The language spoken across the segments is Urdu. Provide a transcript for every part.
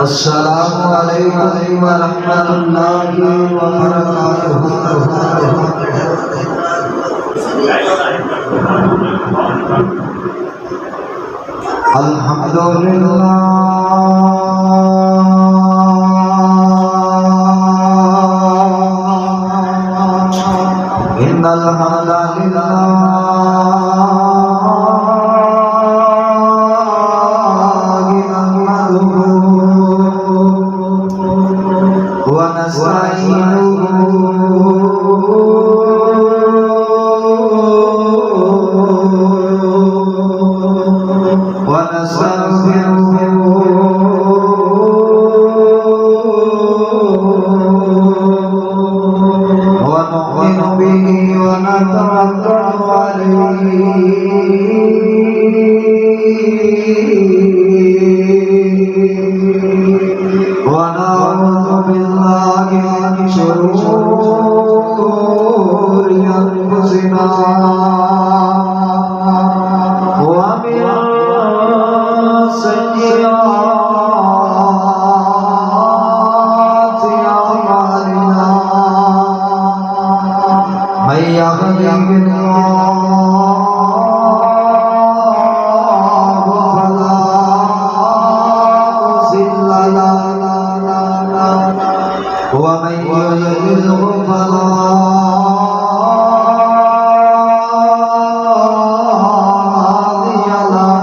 السلام عليكم ورحمة الله وبركاته. الحمد لله إن الحمد ونعوذ بالله من شرور أنفسنا ومن سيئات أعمالنا من يهده ومن يضلله فلا هادي له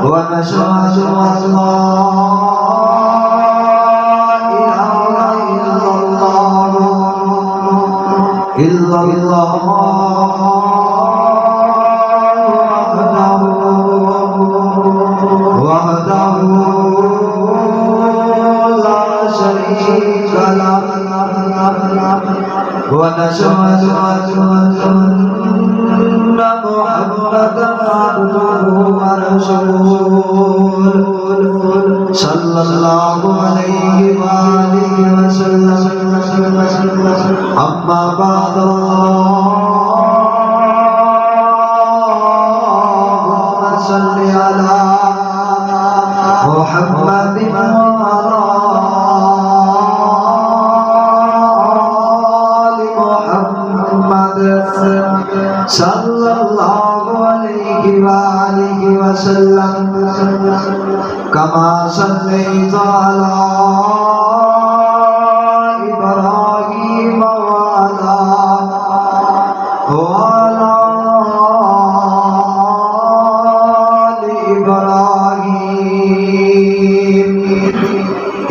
ونشهد أن لا إله إلا الله وحده ونشهد أن محمدا عبده ورسوله صلى الله عليه وآله وسلم. أما بعد اللهم صل على محمد صلى الله عليه وآله وسلم كما صليت على إبراهيم وعلى آل إبراهيم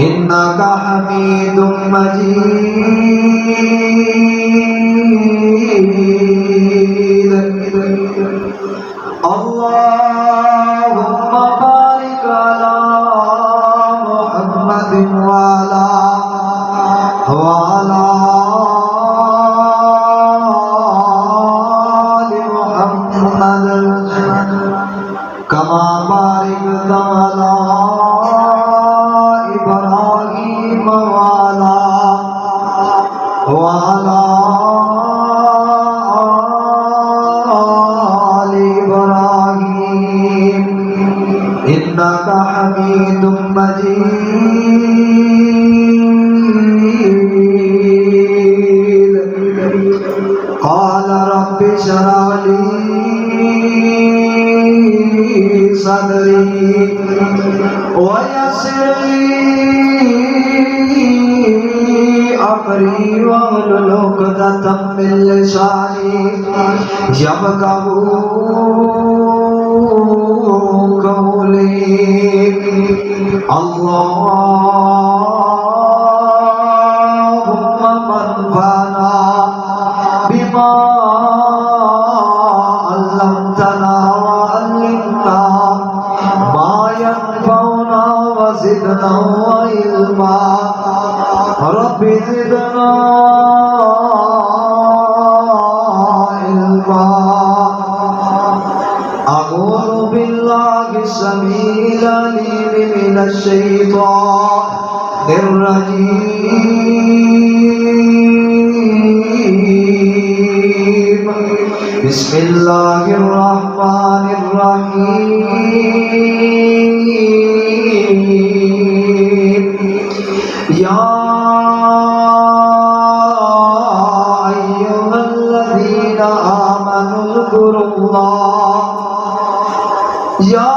إنك حميد مجيد. اللهم بارك على محمد وعلى آل محمد كما باركت على إبراهيم وعلى إنك حميد مجيد. قال رب اشرح لي صدري ويسر لي أمري واحلل عقدة من لساني يفقهوا قولي. اللهم انفعنا بما علمتنا وعلمنا ما ينفعنا وزدنا علما. رب زدنا علما. أعوذ بالله السميع العليم من الشيطان الرجيم. بسم الله الرحمن الرحيم. یا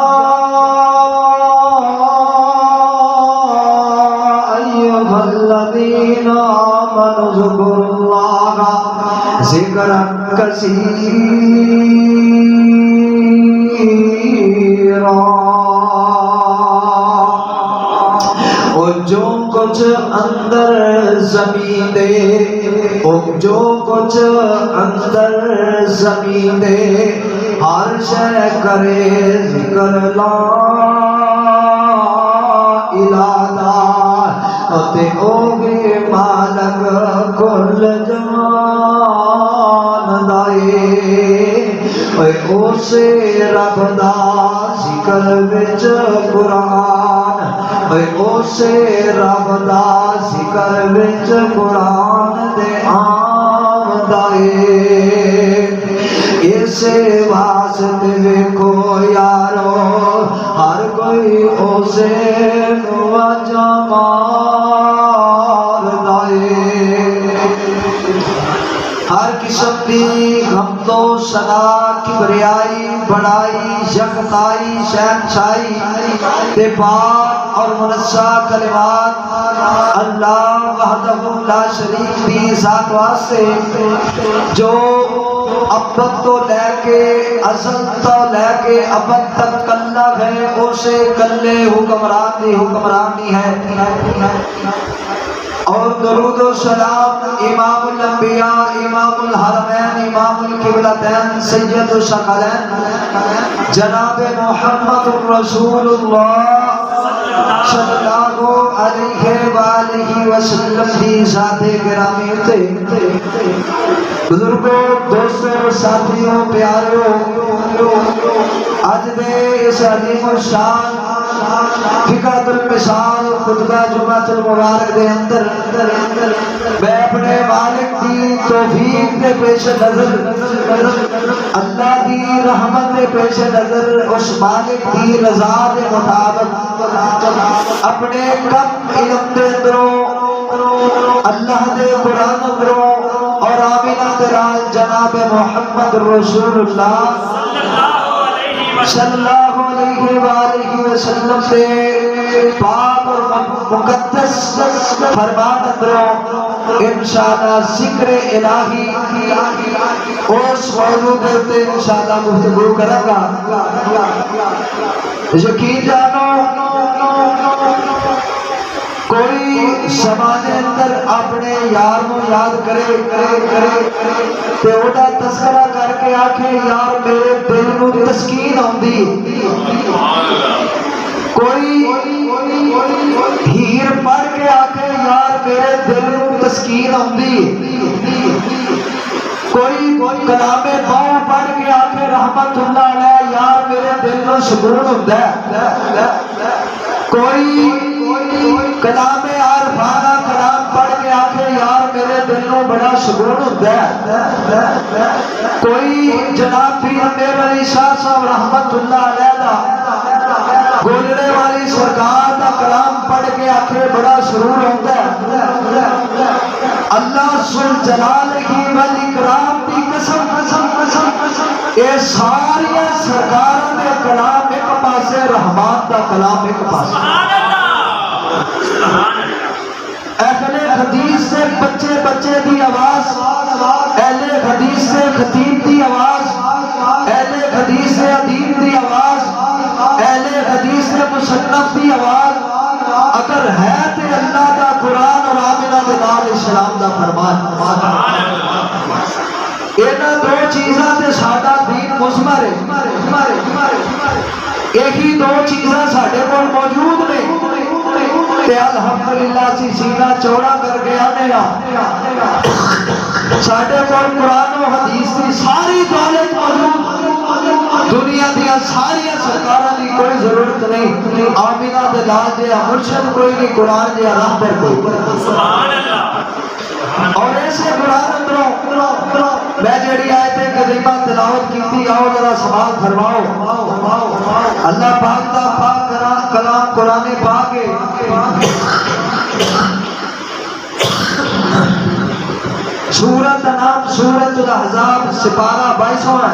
ایھا الذین آمنوا اذکروا اللہ ذکرا کثیرا۔ اور جو کچھ اندر زمین دے، جو کچھ اندر زمین دے، ہر شے کرے ذکر لا الہ دا، تے اوگے مالک کل جہان دائے۔ اسے رب دا ذکر وچ قرآن، اسے رب دا ذکر وچ قرآن دے آمدا اے۔ اسے واسطے ویکھو یارو ہر کوئی اسے واجہ ماردا اے۔ ہر قسم کی حمد و ثنا، کبریائی، بڑائی، یکتائی، شہنشائی تے پاک اور منزہ کلمات اللہ وحدہ لا شریک دی ذات واسطے، جو ابد تو لے کے ازل تو لے کے ابد تک کلہ ہے، اسے کلے حکمران دی حکمرانی ہے۔ اور درود و سلام امام الانبیاء، امام الحرمین، امام القبلتین، سید الثقلین جناب محمد رسول اللہ صلی اللہ علیہ وآلہ وسلم دی ذات گرامی تے۔ بزرگوں، دوستوں، ساتھیوں، پیاروں، آج دے اس عظیم الشان فقرۃ المثال خطبہ جمعۃ المبارک دے اندر میں اپنے مالک دی توفیق دے پیش نظر، اللہ دی رحمت دے پیش نظر، اس مالک دی رضا دے مطابق اپنے کم علم دے اندروں اللہ دے قرآن اندروں اور آمینہ دلال جناب محمد رسول اللہ صلی اللہ علیہ وآلہ وسلم سے پاک اور مقدس فرمان اندروں انشاءاللہ ذکر الہی اس موضوع دے انشاءاللہ گفتگو کروں گا۔ یقین جانو کوئی زمانے اندر اپنے یار نو یاد کرے تے اودا تذکرہ کر کے آکھے یار میرے دل نو تسکین آندی، کوئی ہیر پڑھ کے آکھے یار میرے دل نو تسکین آندی، کوئی کلام باؤ پڑھ کے آکھے رحمت اللہ علیہ یار میرے دل نو سکون ہوندا ہے، کوئی کلام عارفانہ کلام پڑھ کے آکھے یار میرے دل نو بڑا سکون ہوتا ہے، کوئی جناب پیر امیر علی شاہ صاحب رحمت اللہ علیہ دا گولڑے والی سرکار دا کلام پڑھ کے آکھے بڑا سرور ہوتا ہے۔ اللہ ذوالجلال والاکرام دی قسم اے ساری سرکاراں دے کلام ایک پاسے، رحمان دا کلام ایک پاسے۔ اہل حدیث سے بچے بچے دی آواز، اہل حدیث سے خطیب دی آواز، اہل حدیث سے ادیب دی آواز، اہل حدیث سے مصنف دی آواز اگر ہے تے اللہ دا قرآن اور آمنہ دلال اسلام دا فرمان۔ اینا دو چیزاں تے ساڈا دین مضمر ہے، یہی دو چیزاں ساڈے کول موجود نے تے الحمدللہ سی سینہ چوڑا کر کے آنے ساڈے کول قرآن و حدیث کی ساری دولت موجود، دنیا دیا ساری سرکاراں دی کوئی ضرورت نہیں، آمینہ دلال جہا مرشد کوئی نہیں، قرآن جہا رہبر کوئی۔ اور ایسے قرآن اندروں میں جڑی آیت کریمہ تلاوت کیتی، آؤ ذرا سماعت فرماؤ۔ اللہ پاک دا پاک کلام قرآن پاک ہے، سورت نام سورت الاحزاب سپارہ 22 ہے۔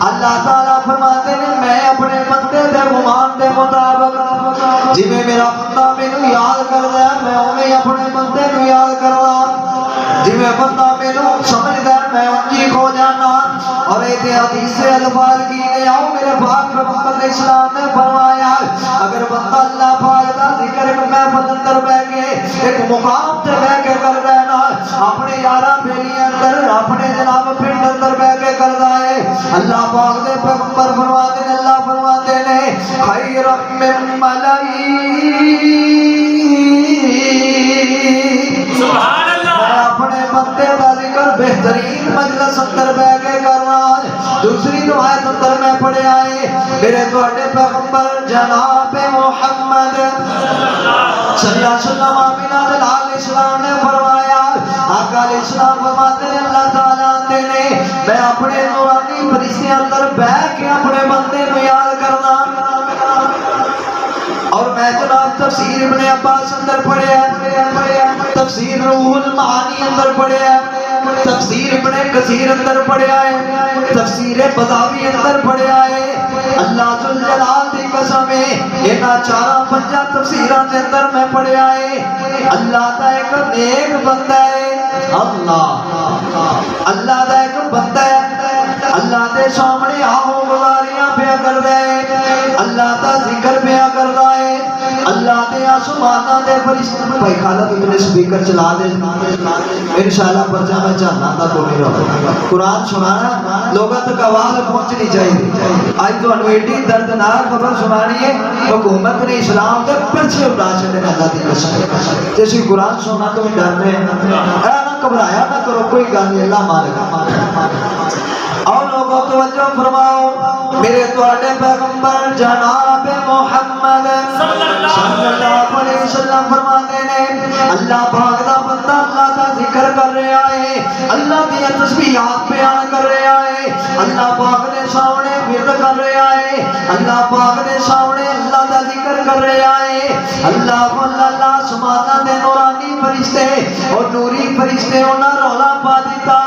اللہ تعالیٰ فرماتے ہیں میں اپنے بندے دے گمان دے مطابق جی میں میرا بندہ مینوں یاد کردا ہے میں اوویں اپنے بندے نوں یاد کردا جی میں بندہ مینوں سمجھدا ہے میں انجی کھو جانا اور یہ حدیث سے الفاظ کی نے آؤ میرے پاک پیغمبر اسلام نے فرمایا اگر بندہ اللہ پاک دا ذکر محفل اندر بیٹھ کے ایک مقام تے بیٹھ کے کر رہنا اپنے یاراں بیلیاں اندر اپنے جناب پنڈ اندر بیٹھ کے کردا ہے اللہ پاک دے پیغمبر فرماتے ہیں اللہ فرماتے ہیں خیر من ملائی سبحان اللہ میں اپنے بندے دا ذکر بہترین مجلس اندر بیٹھ کے کرنا دوسری روایت اندر میں پڑھے آئے میرے تواڈے پیغمبر جناب محمد صلی اللہ علیہ وسلم آمینہ علیہ السلام نے فرمایا آقا علیہ السلام فرماتے ہیں اللہ تعالیٰ نے میں اپنے نورانی فرشتے اندر بیٹھ کے اپنے بندے کو یاد کرنا اور میں جناب تفسیر ابن عباس اندر پڑھے تفسیر روح المعانی اندر پڑھے تفسیر ابن کثیر اندر پڑھے آئے تفسیر بضاوی اندر پڑھے آئے اللہ ذو الجلال دی قسم ہے اینا چارہ پنجہ تفسیران دے اندر میں پڑھے آئے اللہ دا ایک نیک بندہ ہے اللہ دا ایک بندہ ہے اللہ دے سامنے آہو گزاریاں پیا کر دے اللہ دا ذکر پیا کر دے اللہ دے آسمانہ دے فرشتے بھائی خالد اتنے سپیکر چلا دے انشاءاللہ پرچہ میں چاہنا تھا تو میرا قرآن سنانا لوگوں تک آواز پہنچنی چاہیے آج تو انو ایڈی دردناک خبر سنانی ہے حکومت نے اسلام کے پرچے اٹھا چھڑے اللہ دی قسم جیسے قرآن سنا تو ڈرنے ہیں نہ گھبرایا نہ کرو کوئی گل نہیں اللہ مالک اور لوگوں توجہ فرماؤ میرے تواڈے پیغمبر جناب محمد صلی اللہ علیہ وسلم فرماتے ہیں اللہ پاک دا بندہ اللہ دا ذکر کر رہا ہے اللہ دی تسبیحات بیان کر رہا ہے اللہ پاک دے سامنے ورد کر رہا ہے اللہ پاک دے سامنے اللہ دا ذکر کر رہا ہے اللہ اللہ سمانا دے نورانی فرشتے اور نوری فرشتے انہاں رولا پا دیتا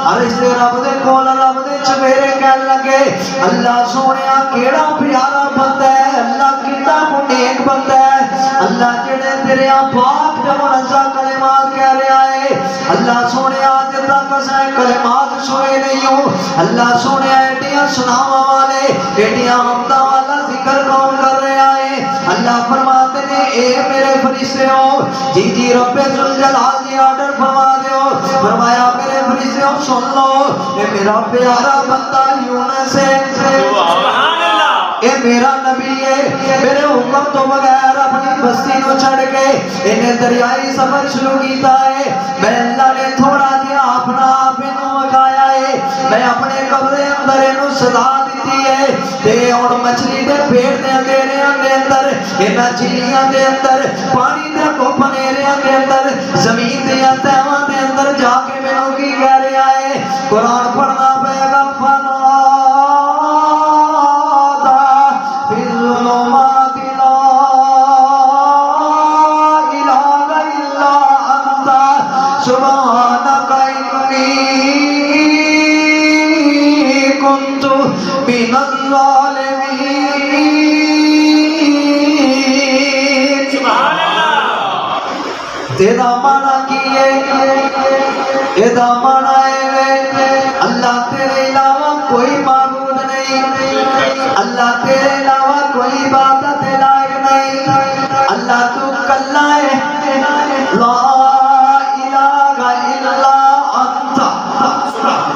عرش دے رب دے کول رب دے چویرے کہن لگے اللہ سونیا کیڑا پیارا بندہ ہے اللہ کتنا نیک بندہ ہے اللہ جڑے تیرے پاک تے منزہ کلمات کہہ رہا ہے اللہ سونیا اج تک اسیں کلمات سنے نہیں ہو اللہ سونیا ایڈیاں سناواں والے ایڈیاں حمداں والا ذکر کون کر رہا ہے اللہ فرماتے ہیں اے میرے فرشتے ہو جی رب ذوالجلال جی آرڈر فرما دیو فرمایا میرے فرشتے ہو سن لو اے میرا پیارا بندہ یونس ہے سبحان اللہ اے میرا نبی ہے میرے حکم تو بغیر اپنی بستی کو چھڑ کے انہیں دریائی سفر شروع کیتا ہے میں اللہ نے تھوڑا دیا اپنا آپ انہوں مکایا ہے میں اپنے قبضے اندر انہوں صدا دیتی ہے تے اور مچھلی دے پیڑ دے اندیریاں دے اندر انہاں چلیاں دے اندر پانی دے کو پنیریاں دے اندر زمین دے تیواں دے اندر جا کے میں کی کہہ رہا ہے قرآن پڑھنا پے گا تیرا مانا کیے ایدہ مانا ہے اللہ تیرے علاوہ کوئی معبود نہیں اللہ تیرے علاوہ کوئی عبادت لائق نہیں اللہ تو کلا ہے لا الہ الا انت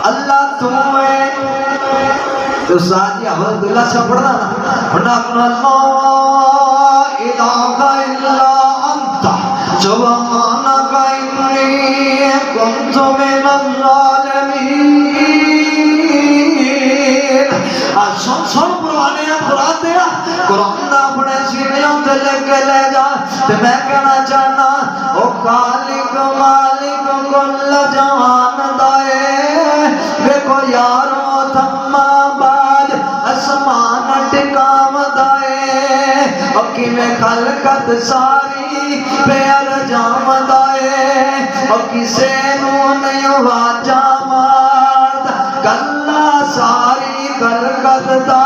اللہ تو ہے تو ساتھ یہ عبداللہ سے پڑھنا نا لا الہ الا انت سبحانک انی کنت من الظالمین سن پروانے ہیں قرآن دیا قرآن دا اپنے سینیوں تے لے کے لے جا تے میں کہنا چاہنا او خالق مالک کل جہان دائے دیکھو یارو تھما بعد اسمان ٹکام دائے او کی میں خلقت ساری پیر جام دائے او کسے نو نہیں واجہ مارد کلا ساری خلقت دا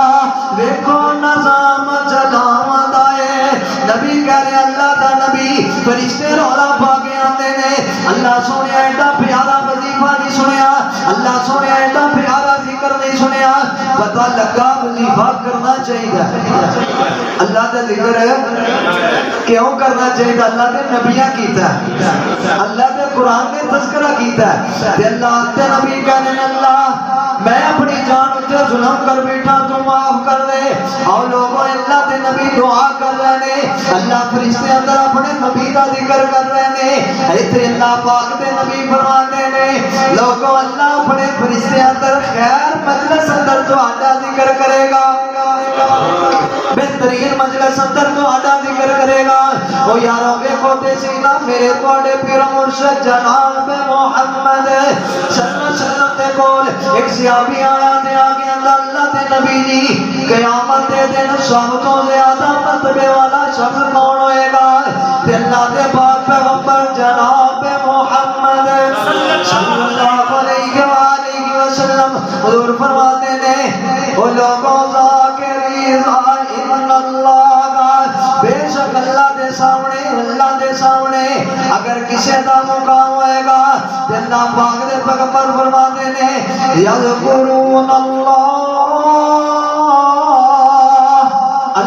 ویکھو نظام چلاوندا ہے نبی کہہ رہے اللہ دا نبی فرشتے رولا پا کے آندے نے اللہ سونے ایڈا پیارا وظیفہ نہیں سنیا اللہ سونے ایڈا پیارا ذکر نہیں سنیا پتہ لگا وظیفہ کرنا چاہیے اللہ دا ذکر کیوں کرنا چاہیے اللہ نے نبیاں کیتا ہے اللہ نے قرآن نے تذکرہ کیتا ہے تے اللہ تے نبی کہنے اللہ میں اپنی جان اتے ظلم کر بیٹھا تو معاف کر دے اور لوگوں اللہ تے نبی دعا کر رہے نے اللہ فرشتے اندر اپنے نبی دا ذکر کر رہے نے ایتھے اللہ پاک دے نبی فرماتے نے لوگوں اللہ اپنے فرشتے اندر خیر مجلس اندر تو آڈا ذکر کرے گا بہترین مجلس اندر تو آڈا ذکر کرے گا وہ یاروں کے کھوٹے سینا میرے کوڑے پیر مرشد جناب محمد صلی اللہ علیہ وسلم تے کول ایک صحابی آیا تے آگے اللہ تے نبی جی قیامت دے دن سب تو زیادہ مرتبے والا شخص کون ہوئے گا تے اللہ دے پاک پیغمبر جناب محمد صلی اللہ علیہ وآلہ وسلم حضور فرماتے نے وہ لوگوں ان اللہ بے شک اللہ دے سامنے اگر کسی دا مقام ہوئے گا تے اللہ پاک دے پیغمبر فرماتے نے یذکرون اللہ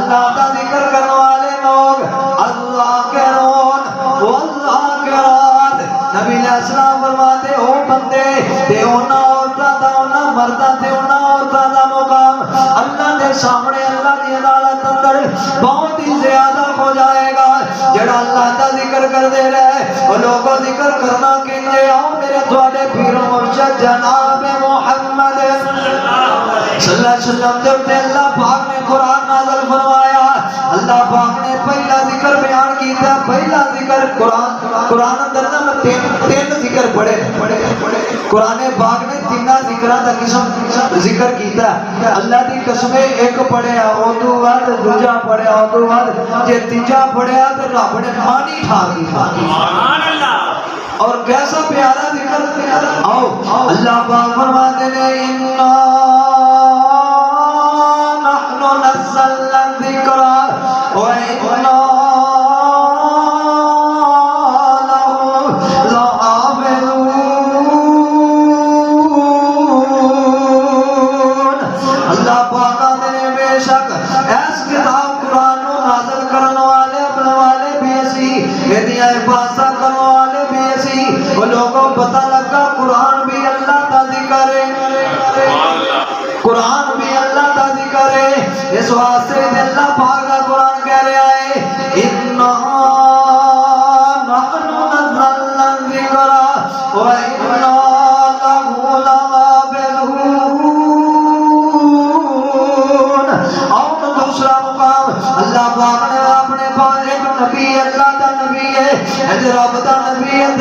دا ذکر کرنے والے لوگ اللہ کے رون واللہ کے رات نبی علیہ السلام فرماتے او بندے تے اونا عورتاں دا اونا مرداں تے اونا عورتاں دا مقام اللہ دے سامنے اللہ دی عدالت اندر بہت ہی زیادہ ہو جائے گا جڑا اللہ دا ذکر کر دے رہے اور لوگوں ذکر کرنا کہنے آؤ میرے تھوڑے پیر مرشد جناب محمد صلی اللہ علیہ وسلم جب تے اللہ پاک نے قرآن نازل فرمایا اللہ پاک نے پہلا ذکر بیان کیتا پہلا ذکر قرآن اندر نہ تین ذکر پڑھے قرآن پاک نے تینہ ذکرہ دا قسم ذکر کیتا اللہ دی قسمیں ایک پڑھے اودو واد دوجا پڑھے اودو واد جے تیجا پڑھے تو رب نے مانی ٹھار دی سبحان اللہ اور کیسا پیارا ذکر آؤ اللہ پاک فرماتے نے اِنَّا نَحْنُ نَزَّلْنَا الذِّكْرَ وَإِنَّا لوگوں پتہ لگا قرآن بھی اللہ کا ذکر ہے قرآن بھی اللہ کا ذکر ہے اس واسطے اللہ پاک کا قرآن کہہ رہا ہے اِنَّا نَحْنُ نَزَّلْنَا الذِّكْرَ وَإِنَّا لَهُ لَحَافِظُونَ اور دوسرا مقام اللہ پاک نے اپنے پاس ایک نبی اللہ کا نبی ہے اج رب دا نبی اج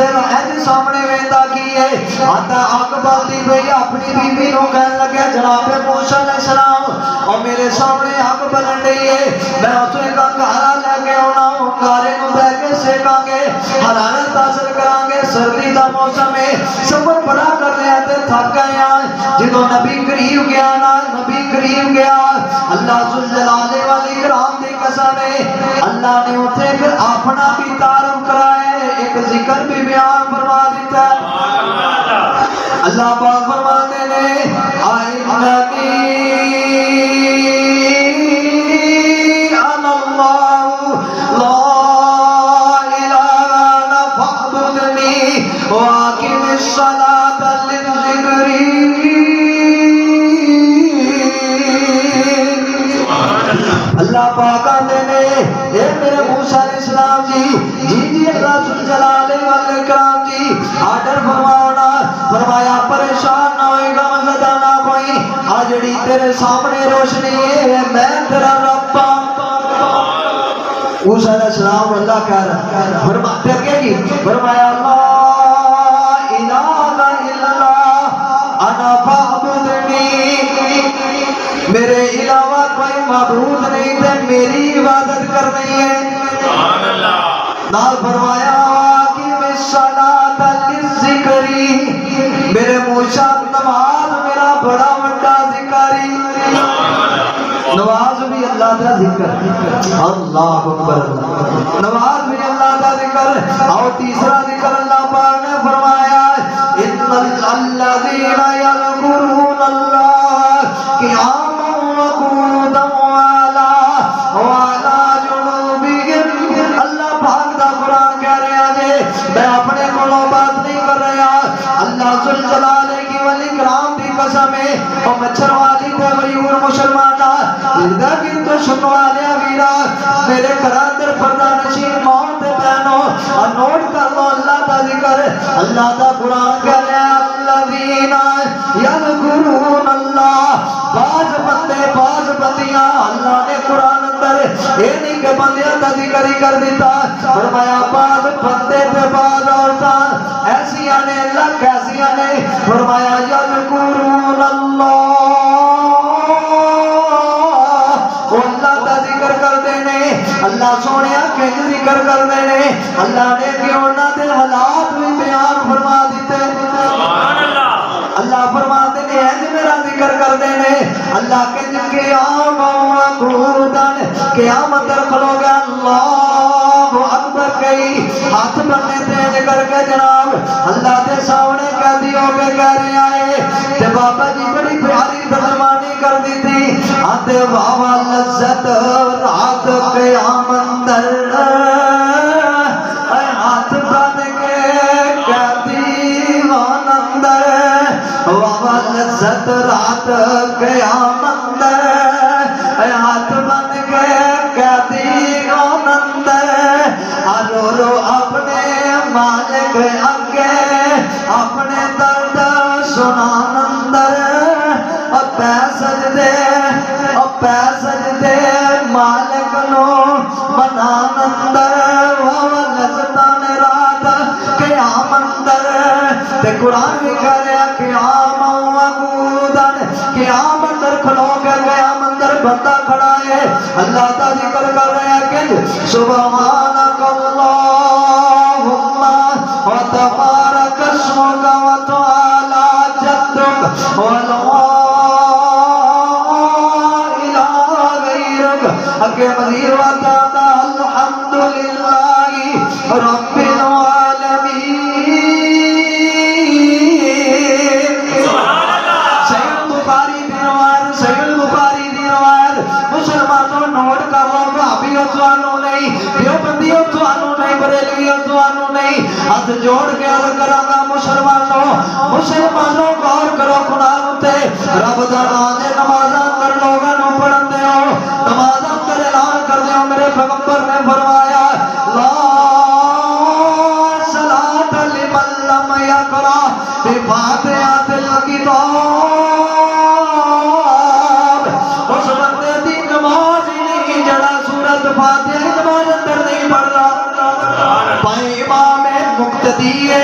سامنے ویندا کی ہے آتا اکبر دی بھئی اپنی بیوی نو کہن لگا جناب موسی علیہ السلام اور میرے سامنے اگ بلن رہی ہے میں اتوں ایک انگارا لے کے آنا انگارے نو بہ کے سیکاں گے حرارت حاصل کران گے سردی دا موسم ہے سفر بڑا کر لیا تے تھک گئے ہیں جدوں نبی قریب گیا نا نبی قریب گیا اللہ ذوالجلال والاکرام دی قسم ہے اللہ نے اتنے پھر اپنا بھی تعارف کرائے ایک ذکر بھی بیان فرما دیتا اللہ پاک فرماتے نے آئیننی اللہ لا الہ الا فاعبدنی واقم الصلاۃ للذکری اللہ پاک آتے نے اے میرے موسیٰ علیہ السلام جی اللہ ذوالجلال والاکرام جی آرڈر فرمانا فرمایا پریشان نہ ہوئے گا مزدہ نہ کوئی آجڑی تیرے سامنے روشنی ہے میں تیرا رب موسیٰ علیہ السلام اللہ کہہ رہا فرماتے کیا کی فرمایا لا الہ الا انا فاعبدنی میرے علاوہ کوئی معبود نہیں تھے میری عبادت کرنی ہے نال فرمایا واقم الصلاۃ للذکری میرے موسیٰ نماز میرا بڑا بڑا اللہ کا ذکر اللہ اکبر نماز بھی اللہ کا ذکر اور تیسرا ذکر اللہ پاک نے فرمایا ان الذین یذکرون اللہ قیاما وقعودا وعلی جنوبہم اللہ پاک دا قرآن کہہ رہا ہے میں اپنے کولوں بات نہیں کر رہا اللہ ذوالجلال کی والاکرام دی قسم ہے اور مچھر والی تے غیور مسلمانہ لیکن تو سنو والے ویرا میرے گھر اندر پردہ نشین ماؤں تے بہنوں اور نوٹ کر لو اللہ دا ذکر اللہ دا قرآن کہہ رہا ہے الذین یذکرون اللہ باز بندے باز بندیاں اللہ نے قرآن اندر یہ نہیں کہ بندیاں دا ذکر ہی کر دیتا فرمایا باز بندے تے باز عورتاں ایسی آنے اللہ کیسی آنے فرمایا یذکرون اللہ اللہ دا ذکر کر دینے اللہ سونیا کہ ذکر کر دینے اللہ نے کیوں نہ دل حالات بھی بیان فرما دیتے اللہ فرما دینے ہیں جو میرا ذکر کر دینے اللہ کے جن کے آموں وقودن قیامت در کھلو گے اللہ اکبر کئی ہاتھ بننے تیز کر کے جناب اللہ دے سامنے کہہ دیو گے کہہ رہے آئے تے بابا جی بڑی پیاری ترجمانی کر دی تھی آتے بابا لذت رات قیامت در ہاتھ بن کے کہہ دیوان اندر بابا لذت رات قیامت در ہاتھ بن کے کہہ دیوان اندر رو رو اپنے مالک اگے اپنے درد سنان اندر سجدے مالک نو منان اندر لذتان رات قیام اندر تے قرآن بھی کہہ رہا قیام وقودن قیام اندر کھلو گے قیام اندر بندہ کھڑا ہے اللہ تا ذکر کر رہا ہے کہ سبحانک اللہم وتبارک اسمک وتعالی جدک ولا اگے مزید وعدہ الحمدللہ رب العالمین صحیح بخاری دی روایت مسلمانوں نوٹ کر لو بھابیوں توانوں نہیں دیوبندیوں توانوں نہیں بریلویوں توانوں نہیں ہاتھ جوڑ کے عرض کراں مسلمانوں غور کرو قرآن تے رب دا نام دے نمازاں اندر لوگاں نوں پڑھن دیو نمازاں اندر اعلان کر دیو میرے پیغمبر نے فرمایا لا صلاۃ لمن لم یقرأ بفاتحۃ الکتاب اس بندے دی نماز ہی نہیں جڑا سورۃ فاتحہ نماز اندر نہیں پڑھدا بھائی امام مقتدی ہے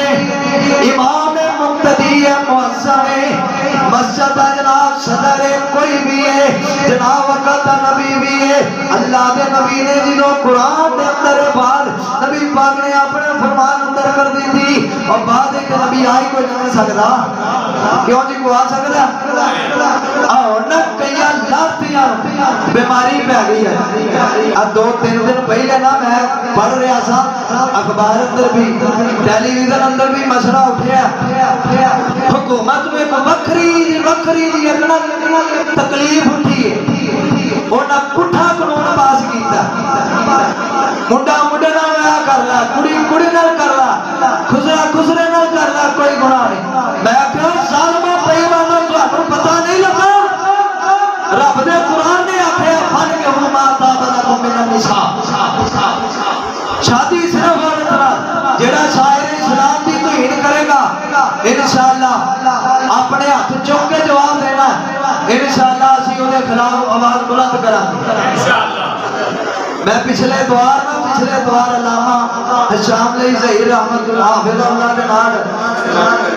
مؤذن ہے مسجد جناب صدر کوئی بھی ہے جناب وقت نبی بھی ہے اللہ دے نبی نے جنہوں قرآن دے اندر بعد نبی پاک نے اپنے فرمان اندر کر دی تھی اور بعد ایک نبی آئی کوئی نہیں سکتا کیوں جی کو آ سکتا اور نہ کئی لاتیاں بیماری پہ گئی ہے اب 2-3 دن پہلے نا میں پڑھ رہا تھا اخبار اندر بھی ٹیلی ویژن اندر بھی مسئلہ اٹھیا حکومت میں وکری تکلیف اٹھی ہے انہاں پٹھا قانون پاس کیتا منڈا منڈے نال کر لا کڑی نال کر لا خسرے نال کر لا کوئی گناہ نہیں میں کہ ظالماں بےایماناں تانوں پتہ نہیں لگا رب دے قرآن نے آکھیا فن کے ہما تابلکم من النساء شادی صرف عورت نال جڑا شاعر اسلام دی توہین کرے گا انشاءاللہ اپنے ہاتھ چوک کے جواب دینا انشاءاللہ اسی انہوں نے خلاف آواز بلند کرا انشاءاللہ میں پچھلے دوار علامہ شام لئی ظہیر رحمت اللہ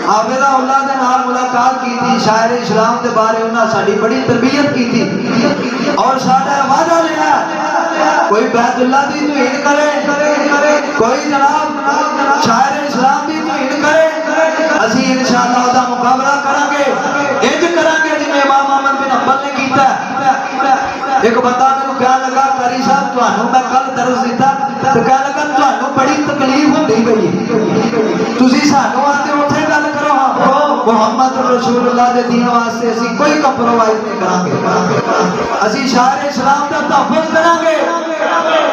حافظہ اللہ دے نال ملاقات کی تھی شاعر اسلام دے بارے انہاں ساڈی بڑی تربیت کی تھی اور ساڈا وعدہ لیا کوئی بیت اللہ دی توہین کرے کوئی جناب شاعر اسلام دی توہین کرے اسی انشاءاللہ دا مقابلہ کریں گے انج کریں گے جنہیں امام احمد بن حنبل نے کیتا ہے ایک بندہ میرے خیال درس دیتا تو کہنے لگا تانوں بڑی تکلیف ہوندی پئی تسی سانوں آندے اوتھے گل کرو محمد رسول اللہ دے دین واسطے اسی کوئی کمپرومائز نہیں کران گے اسی شاعر اسلام دا تحفظ کران گے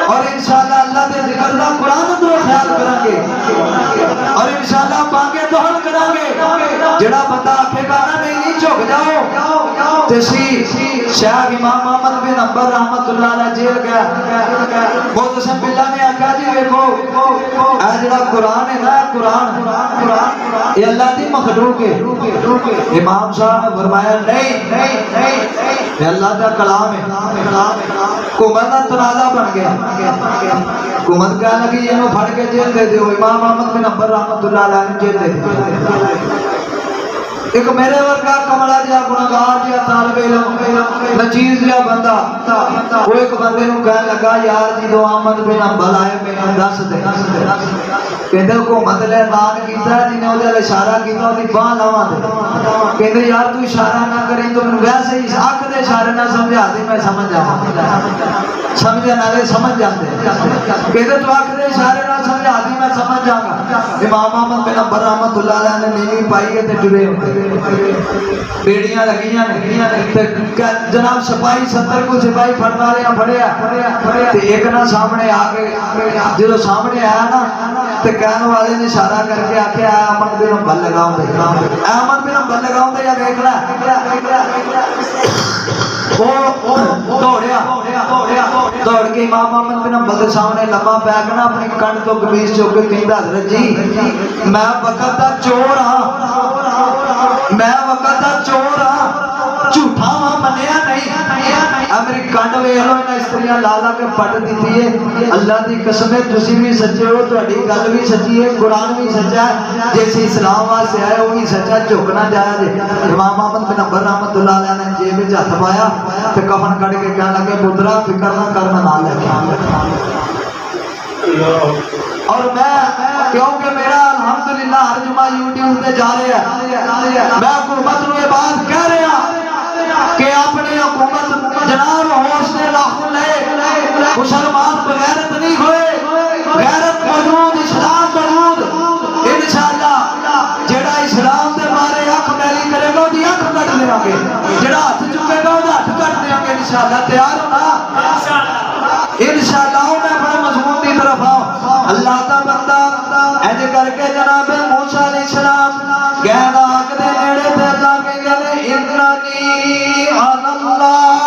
اور انشاءاللہ اللہ دے ذکر دا قرآن اندروں خیال کران گے اور انشاءاللہ بانگے دہل کران گے جڑا بندہ آکھے گا نا نہیں جھک جاؤ تسی شیخ امام محمد بن حنبل رحمت اللہ علیہ جیل گیا محتسم باللہ نے آکھا جی دیکھو اے جڑا قرآن ہے نا قرآن یہ اللہ دی مخلوق ہے امام صاحب نے فرمایا نہیں یہ اللہ دا کلام ہے حکومت دا تنازع بن گیا حکومت کہنے لگی یہ پھڑ کے جیل دے دیو امام محمد بن حنبل رحمت اللہ علیہ نے جیل دے دیو ایک میرے ورگا کمڑا جہا گناہگار جہا طالب علم نچیز جہا بندہ وہ ایک بندے نو کہنے لگا یار جی دو احمد بن حنبل آئے میں دس دے کہندے حکومت نے اعلان کیتا ہے جنہیں وہ اشارہ کیتا وہ باہ لاواں دے کہندے یار تو اشارہ نہ کریں تو میں ویسے ہی اکھ دے اشارے نہ سمجھا دے میں سمجھ جاواں سمجھن والے سمجھ جاندے کہندے تو اکھ دے اشارے نہ سمجھا دی میں سمجھ جاواں امام احمد بن حنبل رحمۃ اللہ علیہ نے نیوی پائی ہے تے ٹرے بیڑیاں لگیاں نے جناب سپاہی 70 کو سپاہی پھڑ والے پھڑیا تے ایک نہ سامنے آ کے جدوں سامنے آیا نا تے کہنے والے نے اشارہ کر کے آکھیا احمد بن حنبل لگاؤں دے احمد بن حنبل لگاؤں دے یا دیکھ لے وہ دوڑ کے امام احمد بن حنبل کے سامنے لمبا پے کے نا اپنی کن تو قمیص چوک کے کہندا حضرت جی میں وقت دا چور ہاں میں وقت دا چور ہاں جھوٹا ہاں منیا نہیں میری کنڈ ویکھ لو انہاں استریاں لا لا کے پٹ دیتی ہے اللہ دی قسم ہے تسی بھی سچے ہو تہاڈی گل بھی سچی ہے قرآن بھی سچا ہے جس اسلام واسطے آئے وہ بھی سچا جھکنا جایا جے امام احمد بن حنبل رحمۃ اللہ علیہ نے جیب وچ ہاتھ پایا تے کفن کڈ کے کہنے لگے پترا فکر نہ کر میں نال لے اور میں کیونکہ میرا الحمدللہ ہر جمعہ یوٹیوب پہ جا رہے ہیں میں حکومت نو یہ بات کہہ رہا کہ اپنی حکومت جناب ہوش نے لاکھوں لے مسلمان بغیرت نہیں ہوئے غیرت موجود اسلام موجود انشاءاللہ جڑا اسلام دے بارے اکھ میلی کرے گا دی اکھ کٹ دیں گے جڑا ہاتھ چکے گا وہ ہاتھ کٹ دیں گے انشاءاللہ تیار ہونا انشاءاللہ میں اپنے مضمون کی طرف آؤں اللہ کا بندہ ایج کر کے جناب موسیٰ علیہ السلام گہنا آگ دے نیڑے تے اللہ کے گلے اننی اللہ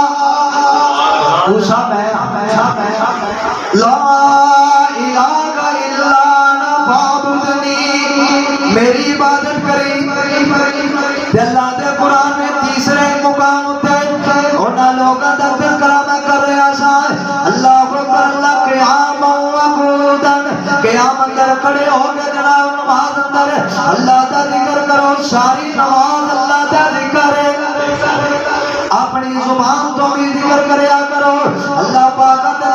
موسیٰ میں لا الہ الا انا فاعبدنی میری عبادت کری تے اللہ دے قرآن نے تیسرے مقام تے انہاں لوگاں دا تذکرہ میں کر رہا سا اللہ اللہ قیام و قعودن قیام اندر کھڑے ہو کے جناب نماز اندر اللہ دا ذکر کرو ساری نماز اللہ دا ذکر ہے اپنی زبان تو بھی ذکر کریا کرو اللہ پاک نے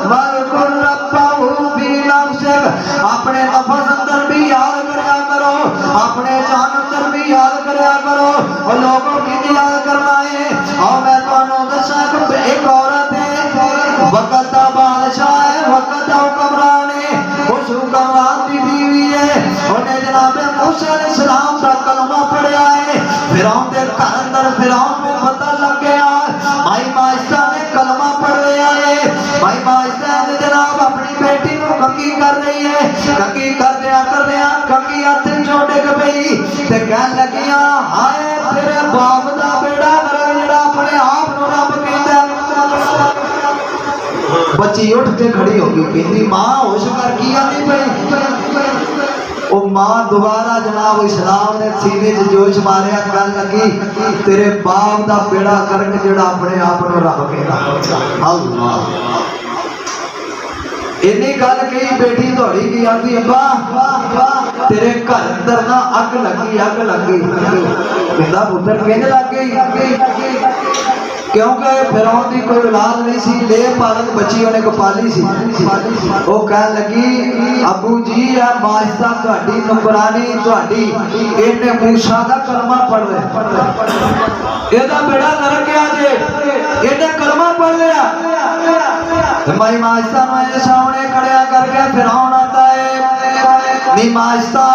وَذْكُرْ رَبَّهُ فِي نَفْسِكَ اپنے نفس اندر بھی یاد کریا کرو اپنے جان اندر بھی یاد کریا کرو اور لوگوں کی یاد کرنا ہے اور میں تمہیں دساں کہ ایک عورت ہے وقت دا بادشاہ ہے وقت دا حکمران ہے اس حکمران دی بیوی ہے انہیں جناب موسیٰ علیہ السلام دا کلمہ پڑھیا ہے فرعون دے گھر اندر فرعون کو پتہ لگ گیا مائی معاشرہ نے کلمہ پڑھ رہا ہے مائی معاشرہ نے جناب اپنی بیٹی کو کنگھی کر رہی ہے کنگھی کر دیا کنگھی ہاتھ چوں ڈگ پئی تے کہن لگیاں ہائے تیرے باپ دا بیڑا غرق جڑا اپنے آپ نو رب کہندا بچی اٹھ کے کھڑی ہو گئی کہندی ماں ہوش کر کی آندی پئی او ماں دوبارہ جناب اسلام نے سینے چ جوش ماریا کہن لگی تیرے باپ دا بیڑا کرک جڑا اپنے آپ نو رب کہندا اللہ اینی گل کہی بیٹی دوڑی گئی آندی ابا تیرے گھر اندر نا اگ لگی کہندا پتر کہنے لگ گئی کیونکہ فرعون دی کوئی اولاد نہیں سی لے پالک بچی انہیں کو پالی سی وہ کہنے لگی ابو جی ہے معاشرہ تہاڈی نوکرانی تہاڈی اینے موسیٰ دا کلمہ پڑھ رہے ایدا بیڑا غرق گیا جے اینے کلمہ پڑھ لیا مائی ماجدہ نے سامنے کھڑیا کر کے فرعون آتا ہے نی ماجدہ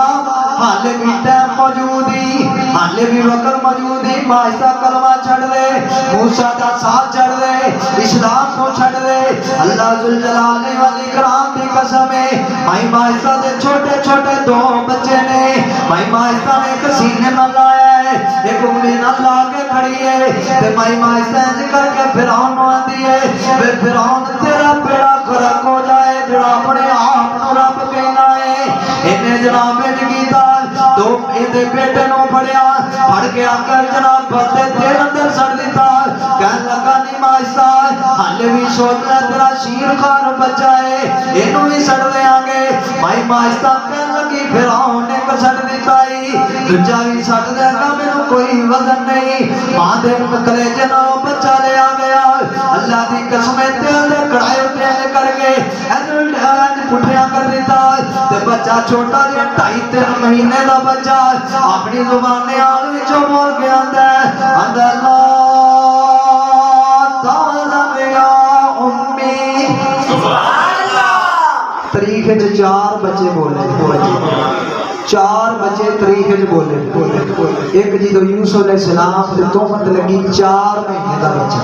حالے بھی ٹائم موجودی حالے بھی وقت موجودی ماجدہ کلمہ چھڑ دے موسیٰ دا ساتھ چھڑ دے اسلام کو چھڑ دے اللہ ذوالجلال والاکرام کی قسم ہے مائی ماجدہ دے چھوٹے چھوٹے دو بچے نے مائی ماجدہ نے ایک سینے نہ لایا ہے ایک انگلی نہ لا کے کھڑی ہے تے مائی ماجدہ کر کے فرعون نو آندی ہے فرعون تیرا بیڑا غرق ہو جائے جڑا اپنے آپ نو رب کہنا ہے انہیں جناب کیتا تو ایدے بیٹے نو پڑیا پڑھ کے آکر جناب بندے تیر اندر سڑ دیتا کہن لگا نی ماجدہ حالے بھی سوچ رہا تیرا شیر خان بچہ ہے انہوں بھی سڑ دے آگے مائی ماجدہ کہن لگی فرعون نے کو سڑ دیتا ہی دجا بھی سڑ دے گا میں نو کوئی وزن نہیں ماں دے مکلے جناب بچہ لے آگیا اللہ دی قسمیں تیل دے کڑائے اٹھے کر کے ایج پٹھیاں کر دیتا تے بچہ چھوٹا دیا 2.5 مہینے دا بچہ اپنی زبان نے آلوی جو بول کے اندر تعالی یا امی سبحان اللہ طریقے جو 4 بچے بولے 4 بچے طریقے جو بولے ایک جی تو یوسف علیہ السلام دے تہمت لگی 4 مہینے دا بچہ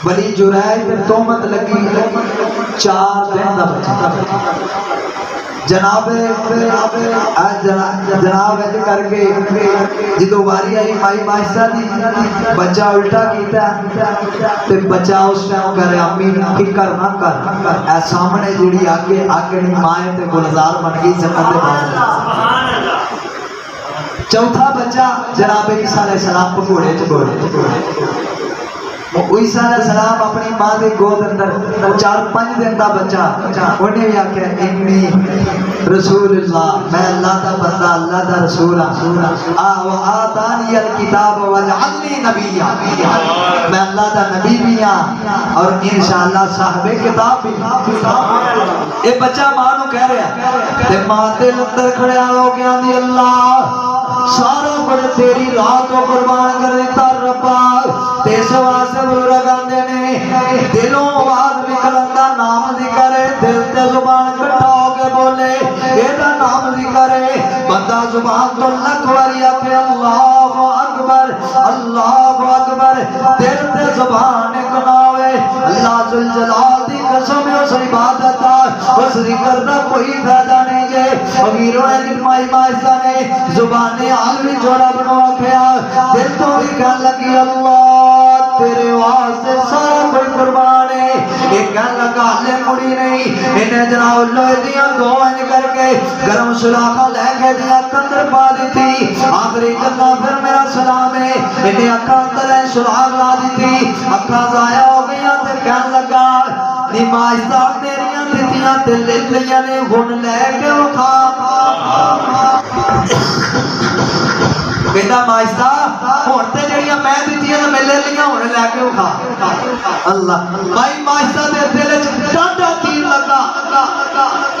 بلی جرائد دے تہمت لگی 4 دن دا بچہ جناب کر کے جدو باری آئی مائی ماجدہ دی بچہ الٹا کیتا تے بچہ اس نے کہہ رہے امی فکر نہ کر اے سامنے جڑی آگے نہیں مائیں تے گلزار بن گئی جنت سبحان اللہ چوتھا بچہ جناب عیسیٰ علیہ السلام پکوڑے چکوڑے عیسیٰ علیہ السلام اپنی ماں دے گود اندر 4-5 دن دا بچہ انہیں بھی آکھیا انی رسول اللہ میں اللہ دا بندہ اللہ دا رسول آتانی الکتاب وجعلنی نبی میں اللہ دا نبی بھی ہاں اور انشاءاللہ صاحب کتاب بھی اے بچہ ماں نو کہہ رہا تے ماں دے اندر کھڑیا ہو گیا دی اللہ سارا بڑے تیری راہ تو قربان کر دیتا ربا تیسے واسے بلو رگاندے نے دلوں آواز نکلندہ نام ذکر ہے دل تے زبان کٹھا ہو کے بولے ایدہ نام ذکر ہے بندہ زبان تو لکھوریا کہ اللہ اکبر دل تے زبان اکناوے اللہ ذوالجلال دی قسم اس عبادت اس ذکر دا کوئی فائدہ نہیں جے امیروں ایک مائی ماجدہ نے زبان عالمی جوڑا بنوا کھیا دل تو بھی کہن لگی اللہ تیرے واسطے سارا کوئی قربان ہے ایک کہن لگا لے مڑی نہیں انہیں جناب اللہ دیا دعائیں کر کے گرم سلاخہ لے کے دیا کندر پا دی تھی آخری جنہ پھر میرا سلام ہے انہیں اکھا اندر ہے سلاخ لا دی تھی اکھا ضائع ہو گیا تے کہن لگا نی ماجدہ تیریاں دیتیاں تے لیلیاں نے گھن لے کے اٹھا کہتا ماجدہ ہوتے جڑیاں میں دیتیاں میں لے لیاں ہونے لے کے اٹھا اللہ مائی ماجدہ دے دل ڈاڈا تیر لگا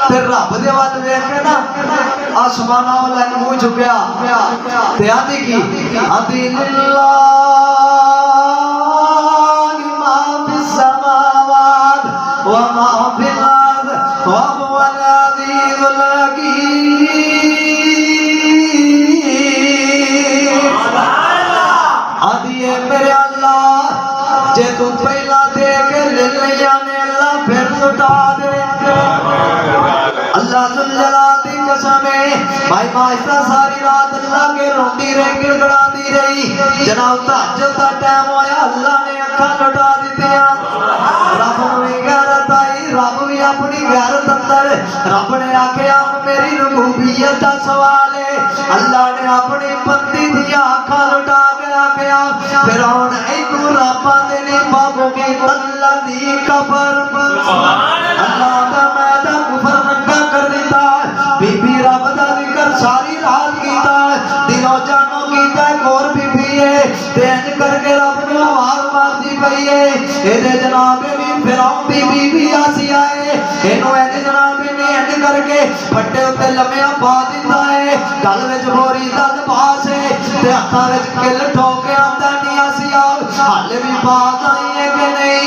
تے رب دے وال ویکھ کے نا آسماناں والا منہ جھکیا تے آندی کی آندی للہ ما فی السماوات وما فی الارض وهو العزیز الحکیم آدھیے میرے اللہ جے تو پہلا دے کے لے لیا نے اللہ پھر لٹا دے اللہ ذوالجلال دی قسم ہے بھائی ماجدہ ساری رات اللہ کے روندی رہی گڑگڑا دی رہی جناب تہجد دا ٹائم ہویا اللہ نے اکھاں لٹا دیتیاں رب نے غیرت آئی رب بھی اپنی غیرت اندر رب نے آکھیا میری ربوبیت دا سوال ہے اللہ نے اپنی بندی دیا اکھاں لٹا کے آکھیا فرعون ایکو ربا دے نے بابو کی تلذی کفر اللہ دا میدہ کفر نکا کر دیتا بی بی رب دا ذکر ساری رات کیتا دنوں جانوں کیتا ایک اور بی بی ہے تینج کر کے رب نے آواز مار دی پئی ہے ایدے جناب بھی فرعون بی بی آسی آئے انہوں ایدے جناب نے انج کر کے پھٹے ہوتے لمحہ پا دیتا ہے گل وچ بوری دل پاس ہے تے ہتھاں وچ کل ٹھوکے آندا نہیں آسی آؤ حال بھی باز آئی ہے کہ نہیں